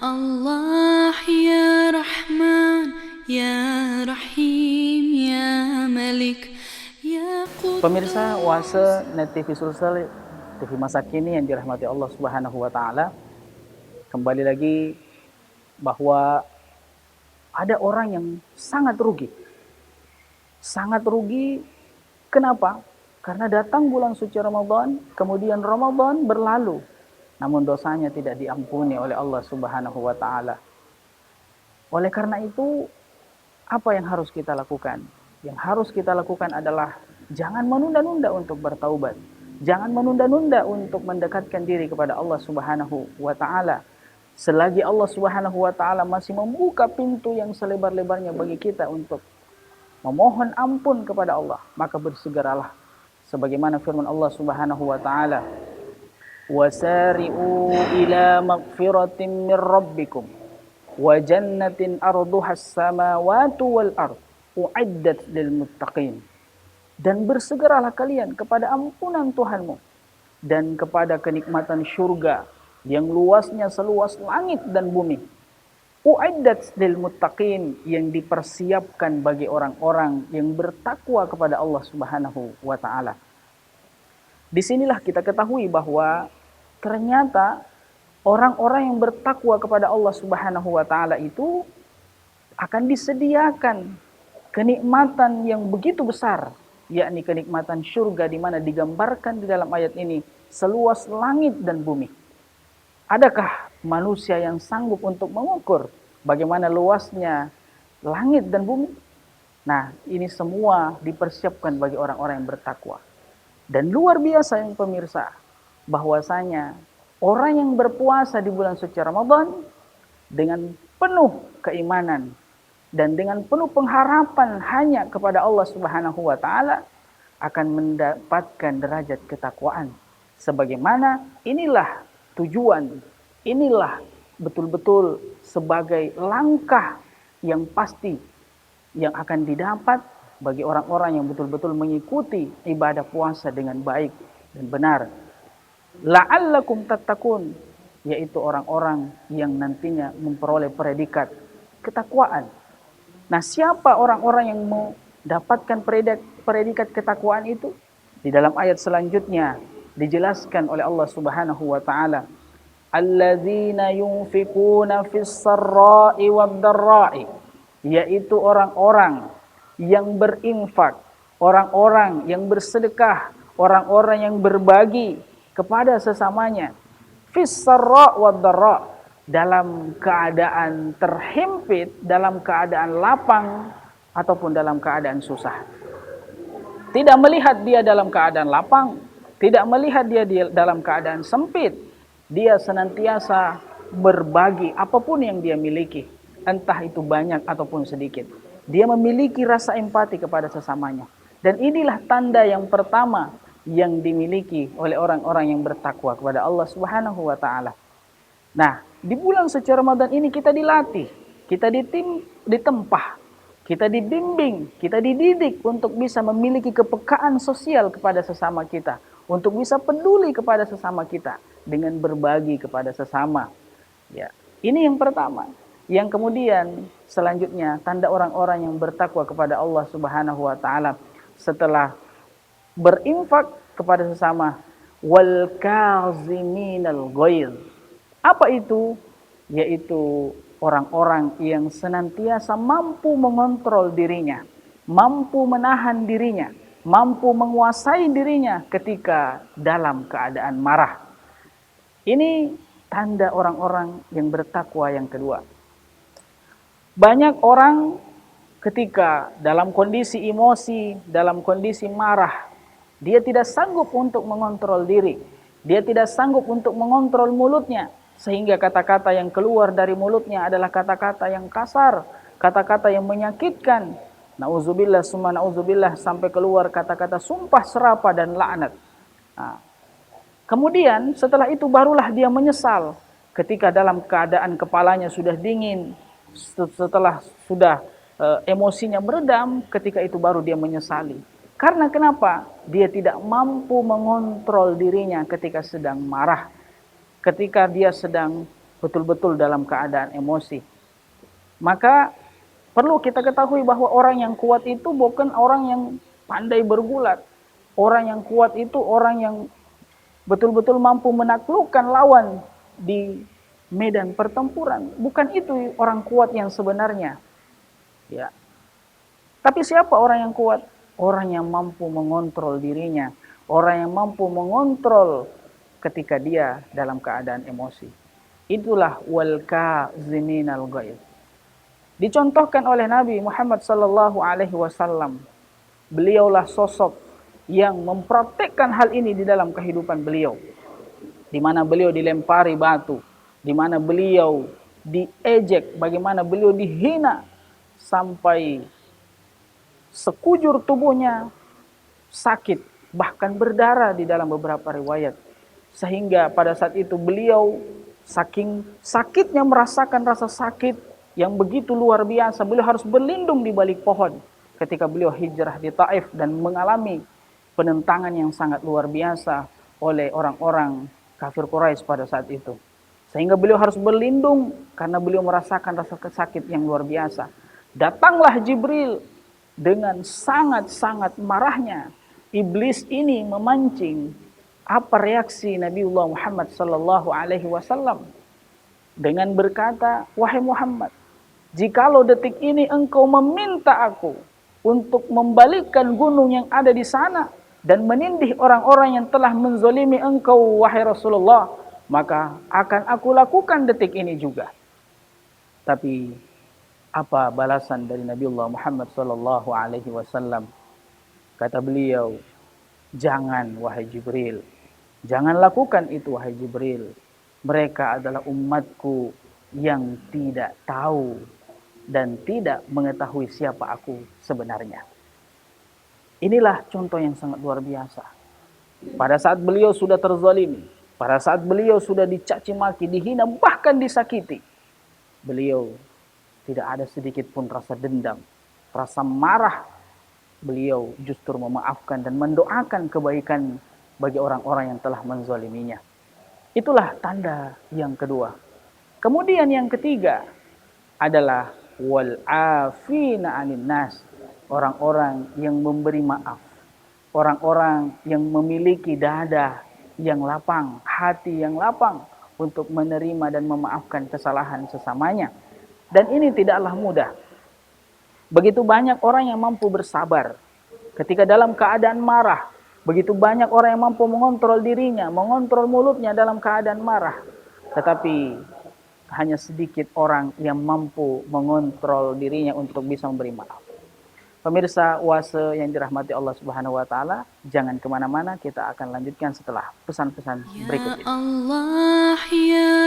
Allah ya Rahman ya Rahim ya Malik ya Quddus. Pemirsa Oase Net TV Sulsel, TV masa kini yang dirahmati Allah Subhanahu wa taala. Kembali lagi bahwa ada orang yang sangat rugi. Sangat rugi kenapa? Karena datang bulan suci Ramadan, kemudian Ramadan berlalu, namun dosanya tidak diampuni oleh Allah Subhanahu wa taala. Oleh karena itu, apa yang harus kita lakukan? Yang harus kita lakukan adalah jangan menunda-nunda untuk bertaubat. Jangan menunda-nunda untuk mendekatkan diri kepada Allah Subhanahu wa taala. Selagi Allah Subhanahu wa taala masih membuka pintu yang selebar-lebarnya bagi kita untuk memohon ampun kepada Allah, maka bersegeralah. Sebagaimana firman Allah Subhanahu wa taala, "Wasari'u ila maghfiratin min rabbikum wa jannatin arduhas samawati wal ard uiddat lil muttaqin." Dan bersegeralah kalian kepada ampunan Tuhanmu dan kepada kenikmatan syurga yang luasnya seluas langit dan bumi. Uiddat lil muttaqin, yang dipersiapkan bagi orang-orang yang bertakwa kepada Allah Subhanahu wa taala. Disinilah kita ketahui bahwa ternyata orang-orang yang bertakwa kepada Allah Subhanahu wa taala itu akan disediakan kenikmatan yang begitu besar, yakni kenikmatan syurga, di mana digambarkan di dalam ayat ini seluas langit dan bumi. Adakah manusia yang sanggup untuk mengukur bagaimana luasnya langit dan bumi? Nah, ini semua dipersiapkan bagi orang-orang yang bertakwa. Dan luar biasa yang pemirsa, bahwasanya orang yang berpuasa di bulan suci Ramadan dengan penuh keimanan dan dengan penuh pengharapan hanya kepada Allah Subhanahu wa taala akan mendapatkan derajat ketakwaan. Sebagaimana inilah tujuan, inilah betul-betul sebagai langkah yang pasti yang akan didapat bagi orang-orang yang betul-betul mengikuti ibadah puasa dengan baik dan benar. La'allakum tattaqun, yaitu orang-orang yang nantinya memperoleh predikat ketakwaan. Nah, siapa orang-orang yang mendapatkan predikat ketakwaan itu? Di dalam ayat selanjutnya dijelaskan oleh Allah Subhanahu wa taala, alladzina yunfikuna fis sarra'i wad dharra'i, yaitu orang-orang yang berinfak, orang-orang yang bersedekah, orang-orang yang berbagi kepada sesamanya, fis sarra' wad dharra', dalam keadaan terhimpit, dalam keadaan lapang ataupun dalam keadaan susah. Tidak melihat dia dalam keadaan lapang, tidak melihat dia dalam keadaan sempit. Dia senantiasa berbagi apapun yang dia miliki, entah itu banyak ataupun sedikit. Dia memiliki rasa empati kepada sesamanya. Dan inilah tanda yang pertama yang dimiliki oleh orang-orang yang bertakwa kepada Allah Subhanahu wa taala. Nah, di bulan suci Ramadan ini kita dilatih, kita ditempah, kita dibimbing, kita dididik untuk bisa memiliki kepekaan sosial kepada sesama kita, untuk bisa peduli kepada sesama kita dengan berbagi kepada sesama. Ya, ini yang pertama. Yang kemudian selanjutnya tanda orang-orang yang bertakwa kepada Allah Subhanahu wa taala setelah berinfak kepada sesama, wal kaziminal ghaidz. Apa itu? Yaitu orang-orang yang senantiasa mampu mengontrol dirinya, mampu menahan dirinya, mampu menguasai dirinya ketika dalam keadaan marah. Ini tanda orang-orang yang bertakwa yang kedua. Banyak orang ketika dalam kondisi emosi, dalam kondisi marah, dia tidak sanggup untuk mengontrol diri. Dia tidak sanggup untuk mengontrol mulutnya, sehingga kata-kata yang keluar dari mulutnya adalah kata-kata yang kasar, kata-kata yang menyakitkan. Nauzubillah summa nauzubillah, sampai keluar kata-kata sumpah serapah dan laknat. Nah, kemudian setelah itu barulah dia menyesal ketika dalam keadaan kepalanya sudah dingin, setelah sudah emosinya meredam, ketika itu baru dia menyesali. Karena kenapa? Dia tidak mampu mengontrol dirinya ketika sedang marah, ketika dia sedang betul-betul dalam keadaan emosi. Maka perlu kita ketahui bahwa orang yang kuat itu bukan orang yang pandai bergulat. Orang yang kuat itu orang yang betul-betul mampu menaklukkan lawan di medan pertempuran. Bukan itu orang kuat yang sebenarnya. Ya. Tapi siapa orang yang kuat? Orang yang mampu mengontrol dirinya. Orang yang mampu mengontrol ketika dia dalam keadaan emosi. Itulah wal kaziminal ghaidh. Dicontohkan oleh Nabi Muhammad sallallahu alaihi wasallam. Beliaulah sosok yang mempraktikkan hal ini di dalam kehidupan beliau. Di mana beliau dilempari batu, di mana beliau diejek, bagaimana beliau dihina sampai sekujur tubuhnya sakit, bahkan berdarah di dalam beberapa riwayat. Sehingga pada saat itu beliau saking sakitnya merasakan rasa sakit yang begitu luar biasa, beliau harus berlindung di balik pohon ketika beliau hijrah di Taif dan mengalami penentangan yang sangat luar biasa oleh orang-orang kafir Quraisy pada saat itu. Sehingga beliau harus berlindung karena beliau merasakan rasa sakit yang luar biasa. Datanglah Jibril dengan sangat-sangat marahnya. Iblis ini memancing apa reaksi Nabiullah Muhammad sallallahu alaihi wasallam dengan berkata, "Wahai Muhammad, jikalau detik ini engkau meminta aku untuk membalikkan gunung yang ada di sana dan menindih orang-orang yang telah menzolimi engkau, wahai Rasulullah, maka akan aku lakukan detik ini juga." Tapi apa balasan dari Nabiullah Muhammad sallallahu alaihi wasallam? Kata beliau, "Jangan wahai Jibril. Jangan lakukan itu wahai Jibril. Mereka adalah umatku yang tidak tahu dan tidak mengetahui siapa aku sebenarnya." Inilah contoh yang sangat luar biasa. Pada saat beliau sudah terzalimi, pada saat beliau sudah dicaci maki, dihina, bahkan disakiti, beliau tidak ada sedikit pun rasa dendam, rasa marah. Beliau justru memaafkan dan mendoakan kebaikan bagi orang-orang yang telah menzaliminya. Itulah tanda yang kedua. Kemudian yang ketiga adalah wal afina 'anil nas, orang-orang yang memberi maaf, orang-orang yang memiliki dada yang lapang, hati yang lapang untuk menerima dan memaafkan kesalahan sesamanya. Dan ini tidaklah mudah. Begitu banyak orang yang mampu bersabar ketika dalam keadaan marah. Begitu banyak orang yang mampu mengontrol dirinya, mengontrol mulutnya dalam keadaan marah. Tetapi hanya sedikit orang yang mampu mengontrol dirinya untuk bisa memberi maaf. Pemirsa Oase yang dirahmati Allah Subhanahu wa taala, jangan kemana-mana, kita akan lanjutkan setelah pesan-pesan berikut ini. Ya Allah ya